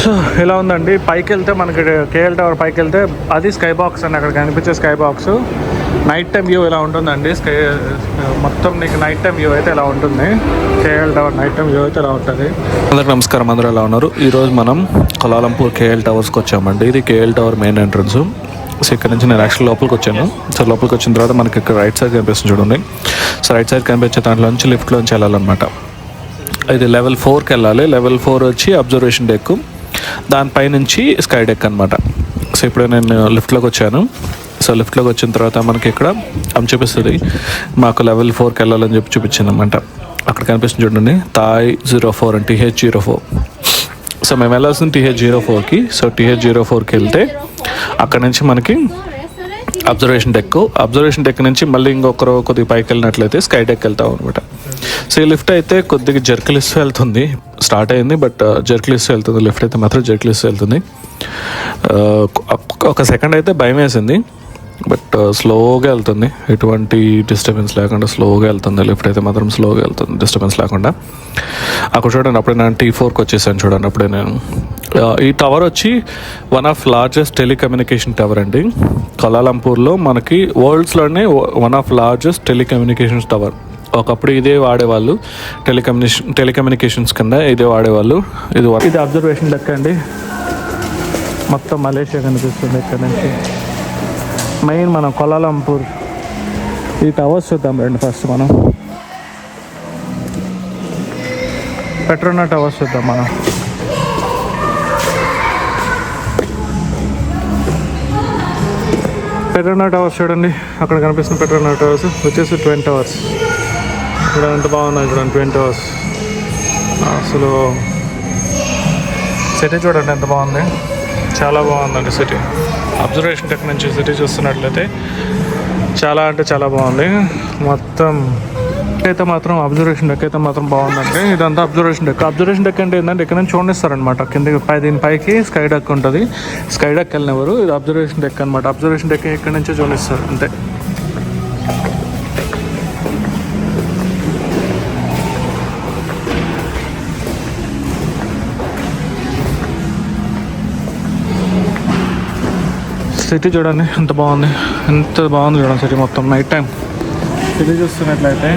So ఇలా ఉందండి. పైకి వెళ్తే మనకి కేఎల్ టవర్ పైకి వెళ్తే అది స్కై బాక్స్ అండి. అక్కడ కనిపించే sky box night time view ఇలా ఉంటుందండి. మొత్తం నీకు నైట్ టైం వ్యూ అయితే ఇలా ఉంటుంది. KL tower night time view అయితే ఇలా ఉంటుంది. అందరికి నమస్కారం, అందరూ ఎలా ఉన్నారు? ఈరోజు మనం కోలాలంపూర్ కేఎల్ టవర్స్కి వచ్చామండి. ఇది KL tower main entrance. So ఇక్కడ నుంచి నేను యాక్చువల్ లోపలికి వచ్చాను. సో లోపలికి వచ్చిన తర్వాత మనకి ఇక్కడ రైట్ సైడ్ కనిపిస్తుంది చూడండి. సో రైట్ సైడ్ కనిపించే దాంట్లో నుంచి లిఫ్ట్లోంచి వెళ్ళాలన్నమాట. ఇది లెవెల్ 4కి వెళ్ళాలి. లెవెల్ 4 వచ్చి అబ్జర్వేషన్ డెక్, దానిపై నుంచి స్కై డెక్ అనమాట. సో ఇప్పుడు నేను లిఫ్ట్లోకి వచ్చాను. సో లిఫ్ట్లోకి వచ్చిన తర్వాత మనకి ఇక్కడ చూపిస్తుంది మాకు లెవెల్ 4కి వెళ్ళాలని చెప్పి చూపించింది అనమాట. అక్కడ కనిపిస్తుంది చూడండి, థాయ్ 04 అని TH04. సో మేము వెళ్ళాల్సింది TH04కి. సో TH04కి వెళ్తే అక్కడ నుంచి మనకి అబ్జర్వేషన్ డెక్ నుంచి మళ్ళీ ఇంకొకరు కొద్దిగా పైకి వెళ్ళినట్లయితే స్కై డెక్ వెళ్తాం అనమాట. సో ఈ లిఫ్ట్ అయితే కొద్దిగా జర్కలిస్తూ వెళ్తుంది. స్టార్ట్ అయింది బట్ జర్కలిస్తూ వెళ్తుంది. లిఫ్ట్ అయితే మాత్రం జర్కలిస్తూ వెళ్తుంది. ఒక సెకండ్ అయితే భయం వేసింది, బట్ స్లోగా వెళ్తుంది. ఎటువంటి డిస్టర్బెన్స్ లేకుండా స్లోగా వెళ్తుంది. లిఫ్ట్ అయితే మాత్రం స్లోగా వెళ్తుంది, డిస్టర్బెన్స్ లేకుండా. అక్కడ చూడండి, అప్పుడే నేను T4కి వచ్చేసాను చూడండి. అప్పుడే నేను ఈ టవర్ వచ్చి one of largest telecommunication tower అండి. కోలాలంపూర్లో మనకి వరల్డ్స్లోనే one of largest telecommunications tower. ఒకప్పుడు ఇదే వాడేవాళ్ళు, టెలికమ్యూనికేషన్స్ కింద ఇదే వాడేవాళ్ళు. ఇది అబ్జర్వేషన్ డెక్ అండి. మొత్తం మలేషియా కనిపిస్తుంది ఇక్కడ నుంచి. మెయిన్ మనం కోలాలంపూర్ ఈ టవర్స్ చూద్దాం రండి. ఫస్ట్ మనం పెట్రోనా టవర్స్ చూద్దాం. మనం పెట్రోనా టవర్స్ చూడండి, అక్కడ కనిపిస్తున్న పెట్రోనా టవర్స్ వచ్చేసి ట్విన్ టవర్స్. ఇక్కడ ఎంత బాగున్నాయి చూడండి, ట్విన్ టవర్స్. అసలు సిటీ చూడండి ఎంత బాగుంది, చాలా బాగుందండి సిటీ. అబ్జర్వేషన్ టెక్ నుంచి సిటీ చూస్తున్నట్లయితే చాలా అంటే చాలా బాగుంది. మొత్తం అయితే మాత్రం అబ్జర్వేషన్ డెక్ అయితే మాత్రం బాగుందండి. ఇదంతా అబ్జర్వేషన్ డెక్ అంటే ఏంటంటే ఇక్కడ నుంచి చూడనిస్తారనమాట. కిందకి దీని పైకి స్కై డెక్ ఉంటుంది. స్కై డెక్ వెళ్ళినవారు ఇది అబ్జర్వేషన్ డెక్ అనమాట. అబ్జర్వేషన్ డెక్ ఇక్కడ నుంచే చూడనిస్తారు అంతే. సిటీ చూడండి ఎంత బాగుంది చూడండి సిటీ మొత్తం. నైట్ టైం సిటీ చూస్తున్నట్లయితే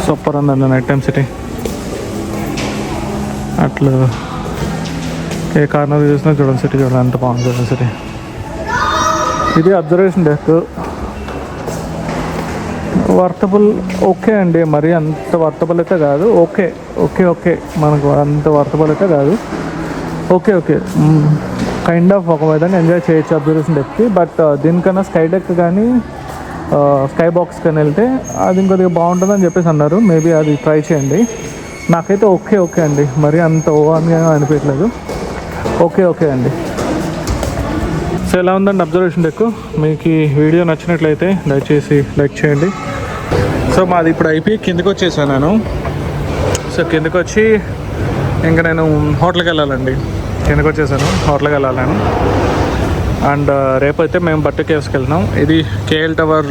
సూపర్ ఉందండి నైట్ టైం సిటీ. అట్లా ఏ కార్నర్ చూసినా చూడండి సిటీ చూడండి ఎంత బాగుంది చూడండి సిటీ. ఇది అబ్జర్వేషన్ డెక్. వర్తబుల్ ఓకే అండి, మరి అంత వర్తబుల్ అయితే కాదు. ఓకే మనకు అంత వర్తబుల్ అయితే కాదు. ఓకే కైండ్ ఆఫ్ ఒక విధంగా ఎంజాయ్ చేయొచ్చు అబ్జర్వేషన్ డెక్కి. బట్ దీనికన్నా స్కై డెక్ కానీ స్కై బాక్స్ కానీ వెళ్తే అది ఇంకొద్దిగా బాగుంటుందని చెప్పేసి అన్నారు. మేబీ అది ట్రై చేయండి. నాకైతే ఓకే అండి, మరి అంత ఓవర్గా అనిపించలేదు. ఓకే అండి. సో ఎలా ఉందండి అబ్జర్వేషన్ డెక్? మీకు ఈ వీడియో నచ్చినట్లయితే దయచేసి లైక్ చేయండి. సో మాది ఇప్పుడు అయిపోయి కిందకి వచ్చేసాను నేను. సో కిందకి వచ్చి ఇంకా నేను హోటల్కి వెళ్ళాలండి. కిందకి వచ్చేసాను, హోటల్కి వెళ్ళాను. అండ్ రేపైతే మేము బట్ట కేవ్స్కి వెళ్తున్నాం. ఇది కేఎల్ టవర్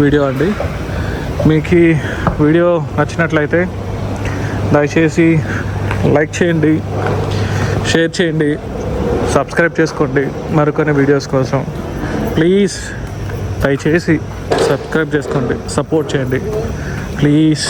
వీడియో అండి. మీకు ఈ వీడియో నచ్చినట్లయితే దయచేసి లైక్ చేయండి, షేర్ చేయండి, సబ్స్క్రైబ్ చేసుకోండి. మరికొన్ని వీడియోస్ కోసం ప్లీజ్ దయచేసి సబ్స్క్రైబ్ చేసుకోండి, సపోర్ట్ చేయండి ప్లీజ్.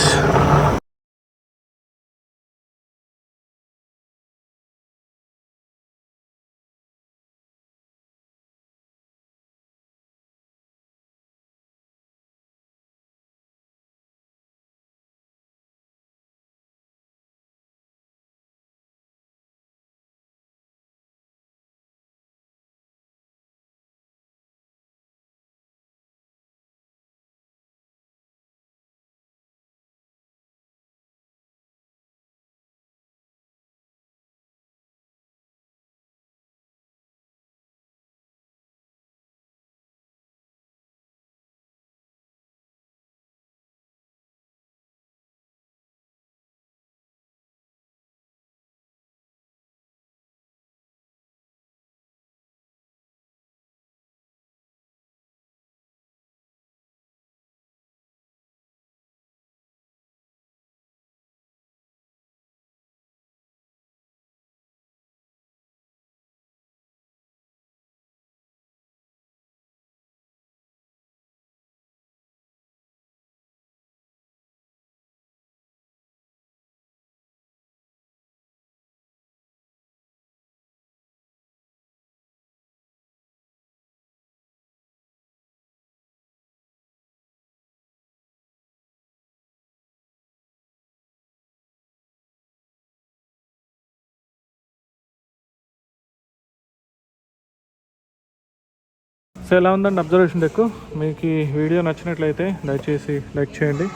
సో ఎలా ఉందండి అబ్జర్వేషన్ డెక్? మీకు ఈ వీడియో నచ్చినట్లయితే దయచేసి లైక్ చేయండి,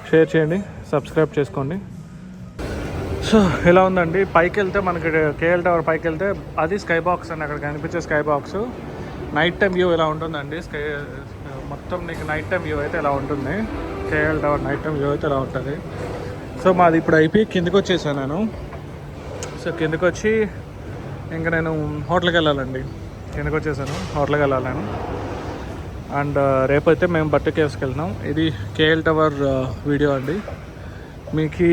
షేర్ చేయండి, సబ్స్క్రైబ్ చేసుకోండి. సో ఎలా ఉందండి, పైకి వెళ్తే మనకి కేఎల్ టవర్ పైకి వెళ్తే అది స్కై బాక్స్ అండి. అక్కడ కనిపించే sky box night time view ఎలా ఉంటుందండి. మొత్తం నీకు నైట్ టైం వ్యూ అయితే ఎలా ఉంటుంది. KL tower night time view అయితే ఎలా ఉంటుంది. సో మాది ఇప్పుడు అయిపోయి కిందకి వచ్చేసాను నేను. సో కిందకి వచ్చి ఇంకా నేను హోటల్కి వెళ్ళాలండి. కిందకి వచ్చేసాను, హోటల్కి వెళ్ళాలి నేను. అండ్ రేపైతే మేము బట్ట కేవ్స్కి వెళ్తున్నాం. ఇది కేఎల్ టవర్ వీడియో అండి. మీకు ఈ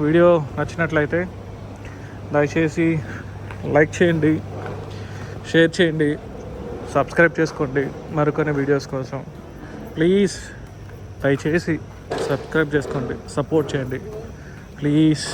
వీడియో నచ్చినట్లయితే దయచేసి లైక్ చేయండి, షేర్ చేయండి, సబ్స్క్రైబ్ చేసుకోండి మరికొన్ని వీడియోస్ కోసం. ప్లీజ్ దయచేసి సబ్స్క్రైబ్ చేసుకోండి, సపోర్ట్ చేయండి ప్లీజ్.